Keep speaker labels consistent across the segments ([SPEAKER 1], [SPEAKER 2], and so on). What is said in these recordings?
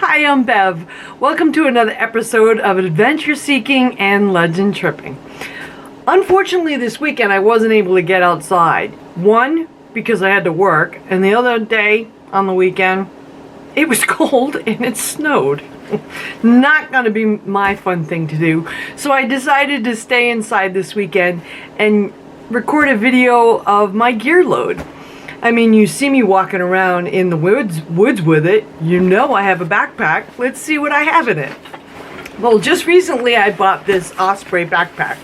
[SPEAKER 1] Hi, I'm Bev. Welcome to another episode of Adventure Seeking and Legend Tripping. Unfortunately, this weekend I wasn't able to get outside. One, because I had to work, and the other day on the weekend, it was cold and it snowed. Not gonna be my fun thing to do. So I decided to stay inside this weekend and record a video of my gear load. I mean, you see me walking around in the woods with it. You know I have a backpack. Let's see what I have in it. Well, just recently I bought this Osprey backpack.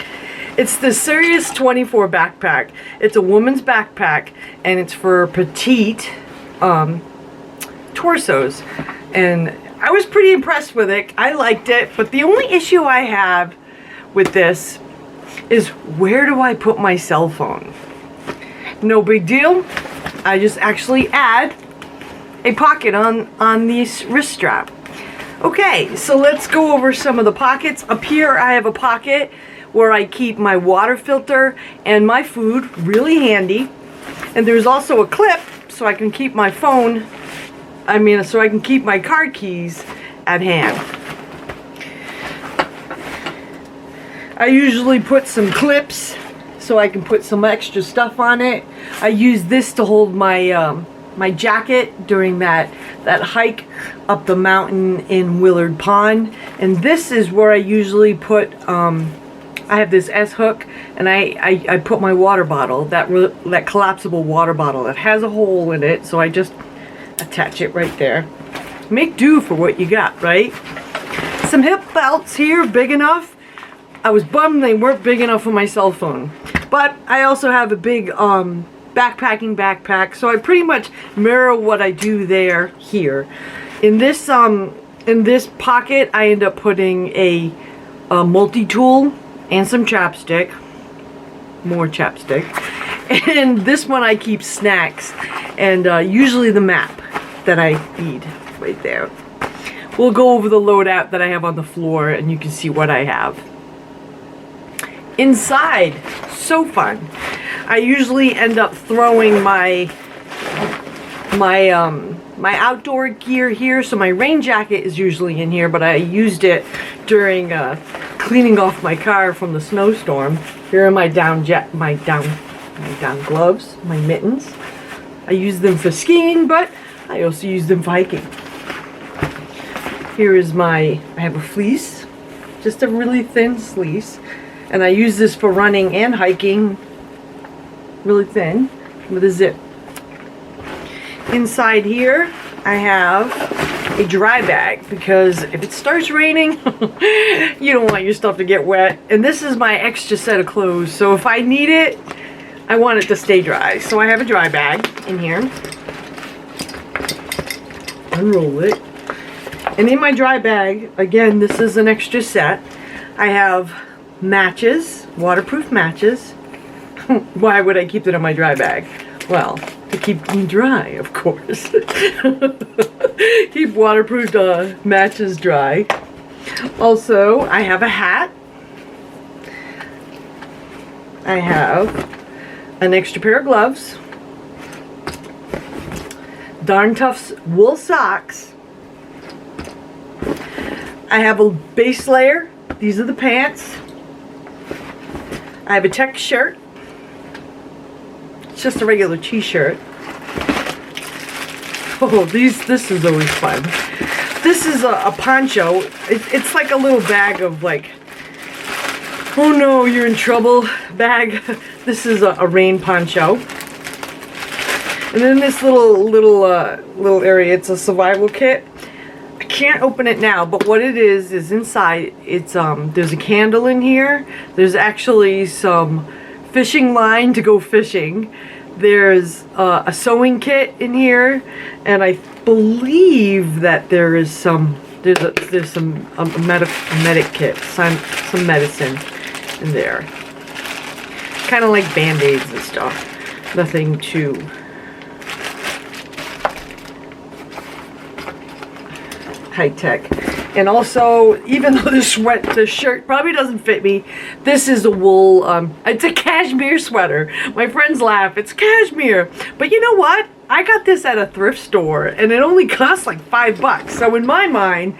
[SPEAKER 1] It's the Sirius 24 backpack. It's a woman's backpack, and it's for petite torsos. And I was pretty impressed with it. I liked it, but the only issue I have with this is, where do I put my cell phone? No big deal. I just actually add a pocket on the wrist strap. Okay, so let's go over some of the pockets. Up here I have a pocket where I keep my water filter and my food, really handy. And there's also a clip so I can keep my phone, so I can keep my car keys at hand. I usually put some clips so I can put some extra stuff on it. I use this to hold my my jacket during that hike up the mountain in Willard Pond. And this is where I usually put, I have this S-hook, and I put my water bottle, that collapsible water bottle. It has a hole in it, so I just attach it right there. Make do for what you got, right? Some hip belts here, big enough. I was bummed they weren't big enough for my cell phone. But I also have a big backpacking backpack, so I pretty much mirror what I do there here. In this pocket, I end up putting a multi-tool and some chapstick, more chapstick. And this one I keep snacks and usually the map that I need right there. We'll go over the loadout that I have on the floor, and you can see what I have. Inside, so fun. I usually end up throwing my outdoor gear here. So my rain jacket is usually in here, but I used it during cleaning off my car from the snowstorm. Here are my down gloves, my mittens. I use them for skiing, but I also use them for hiking. Here is I have a fleece, just a really thin fleece. And I use this for running and hiking, really thin, with a zip. Inside here, I have a dry bag, because if it starts raining, you don't want your stuff to get wet. And this is my extra set of clothes, so if I need it, I want it to stay dry. So I have a dry bag in here. Unroll it. And in my dry bag, again, this is an extra set. I have matches, waterproof matches. Why would I keep that in my dry bag? Well, to keep them dry, of course. Keep waterproof matches dry. Also, I have a hat. I have an extra pair of gloves. Darn Tough wool socks. I have a base layer. These are the pants. I have a tech shirt. It's just a regular t-shirt. Oh, this is always fun. This is a poncho. It's like a little bag of, like, oh no, you're in trouble bag. This is a rain poncho. And then this little area, it's a survival kit. I can't open it now, but what it is inside, it's there's a candle in here. There's actually some fishing line to go fishing. There's a sewing kit in here, and I believe that there's some medic kit, some medicine in there. Kind of like band-aids and stuff. Nothing too high tech. And also, even though the shirt probably doesn't fit me, this is a wool, it's a cashmere sweater. My friends laugh, it's cashmere. But you know what? I got this at a thrift store and it only costs like $5. So in my mind,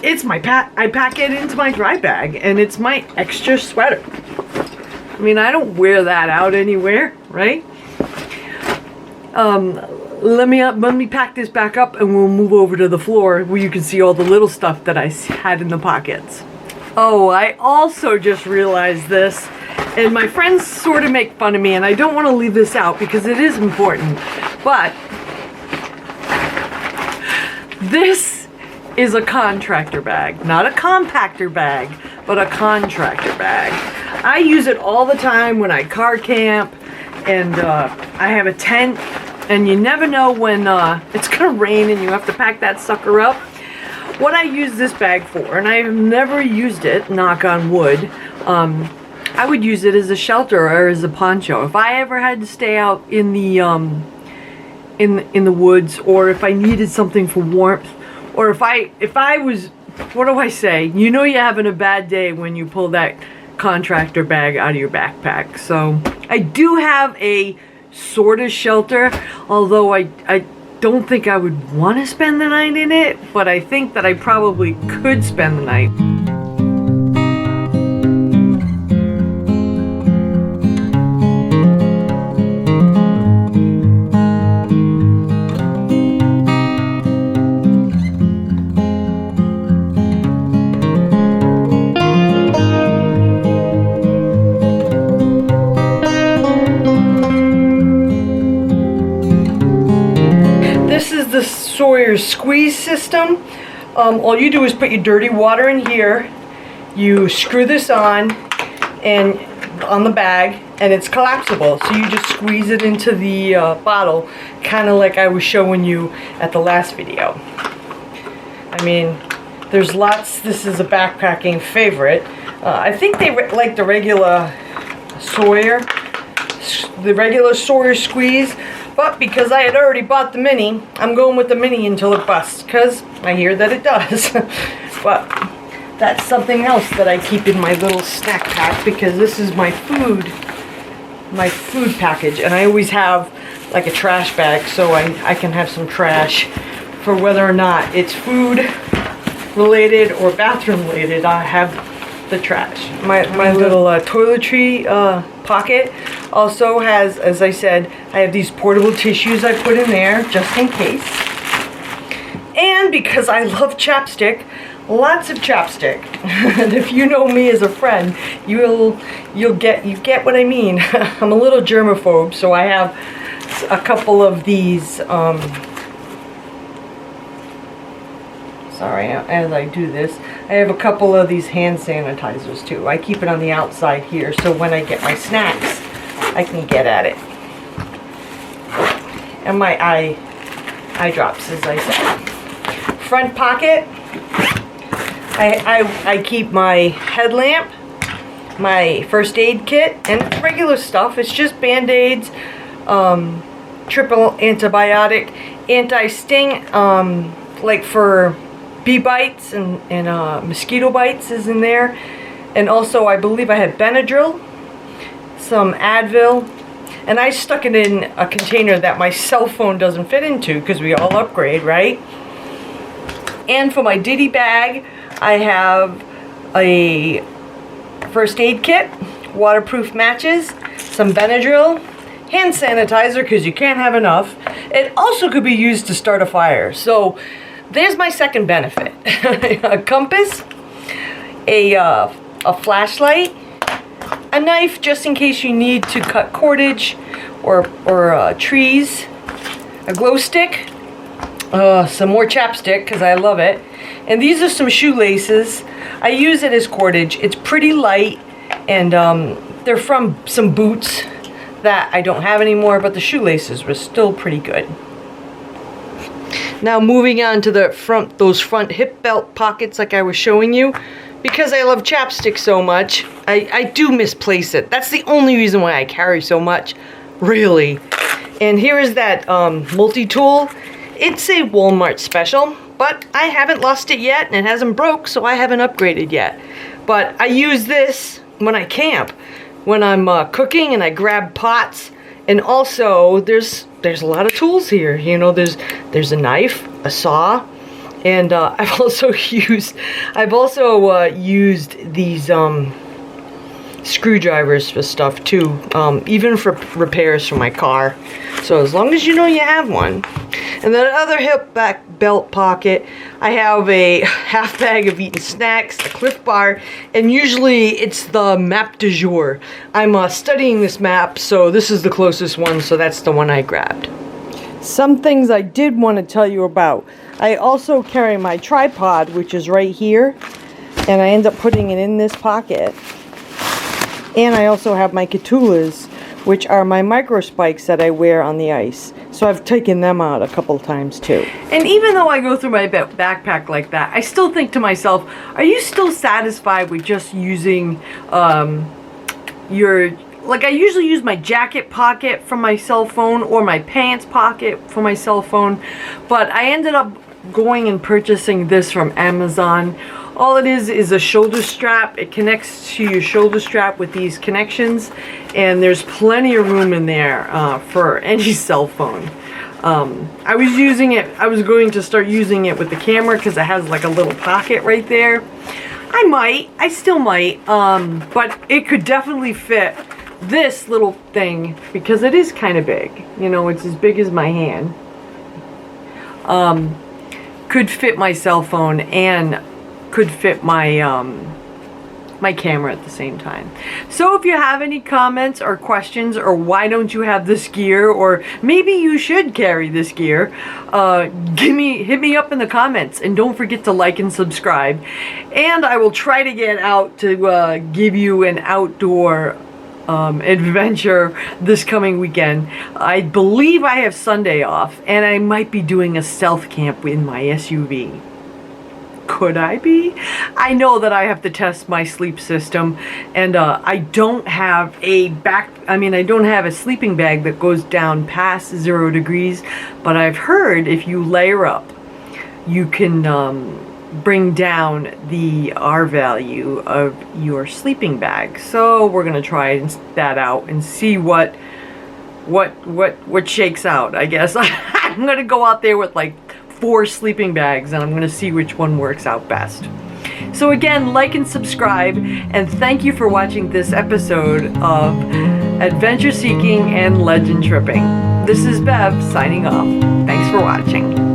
[SPEAKER 1] it's my I pack it into my dry bag and it's my extra sweater. I mean, I don't wear that out anywhere, right? Let me pack this back up and we'll move over to the floor where you can see all the little stuff that I had in the pockets. Oh, I also just realized this, and my friends sort of make fun of me, and I don't want to leave this out because it is important, but this is a contractor bag, not a compactor bag, but a contractor bag. I use it all the time when I car camp, and I have a tent. And you never know when it's gonna rain and you have to pack that sucker up. What I use this bag for, and I've never used it, knock on wood, I would use it as a shelter or as a poncho. If I ever had to stay out in the in the woods, or if I needed something for warmth, or if I was, what do I say? You know you're having a bad day when you pull that contractor bag out of your backpack. So I do have a sort of shelter, although I don't think I would want to spend the night in it, but I think that I probably could spend the night. The Sawyer squeeze system. All you do is put your dirty water in here, you screw this on and on the bag, and it's collapsible, so you just squeeze it into the bottle, kind of like I was showing you at the last video. I mean, there's lots. This is a backpacking favorite. I think they like the regular Sawyer squeeze. But because I had already bought the mini, I'm going with the mini until it busts, because I hear that it does. But that's something else that I keep in my little snack pack, because this is my food package. And I always have like a trash bag, so I can have some trash for whether or not it's food related or bathroom related. I have the trash. My little toiletry pocket also has, as I said, I have these portable tissues I put in there just in case. And because I love chapstick, lots of chapstick. And if you know me as a friend, you get what I mean. I'm a little germaphobe, so I have a couple of these sorry, as I do this, I have a couple of these hand sanitizers too. I keep it on the outside here, so when I get my snacks, I can get at it. And my eye drops, as I said. Front pocket, I keep my headlamp, my first aid kit, and it's regular stuff. It's just Band-Aids, triple antibiotic, anti-sting, like for bee bites and mosquito bites is in there. And also I believe I had Benadryl, some Advil, and I stuck it in a container that my cell phone doesn't fit into because we all upgrade, right? And for my ditty bag, I have a first aid kit, waterproof matches, some Benadryl, hand sanitizer because you can't have enough. It also could be used to start a fire. So there's my second benefit. A compass, a flashlight, a knife just in case you need to cut cordage or trees, a glow stick, some more chapstick because I love it, and these are some shoelaces. I use it as cordage. It's pretty light, and they're from some boots that I don't have anymore, but the shoelaces were still pretty good. Now moving on to the front, those front hip belt pockets like I was showing you. Because I love chapstick so much, I do misplace it. That's the only reason why I carry so much, really. And here is that multi-tool. It's a Walmart special. but I haven't lost it yet, and it hasn't broke, so I haven't upgraded yet. But I use this when I camp, when I'm cooking, and I grab pots. And also, there's a lot of tools here. You know, there's a knife, a saw, and I've also used these screwdrivers for stuff too, even for repairs for my car. So as long as you know you have one. And then other hip back belt pocket, I have a half bag of eaten snacks, a Cliff Bar, and usually it's the map du jour. I'm studying this map, so this is the closest one, so that's the one I grabbed. Some things I did want to tell you about. I also carry my tripod, which is right here, and I end up putting it in this pocket. And I also have my Catulas, which are my micro spikes that I wear on the ice. So I've taken them out a couple times too. And even though I go through my backpack like that, I still think to myself, are you still satisfied with just using like I usually use my jacket pocket for my cell phone or my pants pocket for my cell phone, but I ended up going and purchasing this from Amazon. All it is a shoulder strap. It connects to your shoulder strap with these connections, and there's plenty of room in there for any cell phone. I was going to start using it with the camera because it has like a little pocket right there. I still might, but it could definitely fit this little thing because it is kind of big. You know, it's as big as my hand. Could fit my cell phone and could fit my my camera at the same time. So if you have any comments or questions, or why don't you have this gear, or maybe you should carry this gear, hit me up in the comments, and don't forget to like and subscribe. And I will try to get out to give you an outdoor adventure this coming weekend. I believe I have Sunday off, and I might be doing a stealth camp in my SUV. Could I be? I know that I have to test my sleep system, and I don't have a I don't have a sleeping bag that goes down past 0 degrees, but I've heard if you layer up, you can bring down the R value of your sleeping bag. So we're gonna try that out and see what shakes out, I guess. I'm gonna go out there with like 4 sleeping bags, and I'm going to see which one works out best. So again, like and subscribe, and thank you for watching this episode of Adventure Seeking and Legend Tripping. This is Bev signing off. Thanks for watching.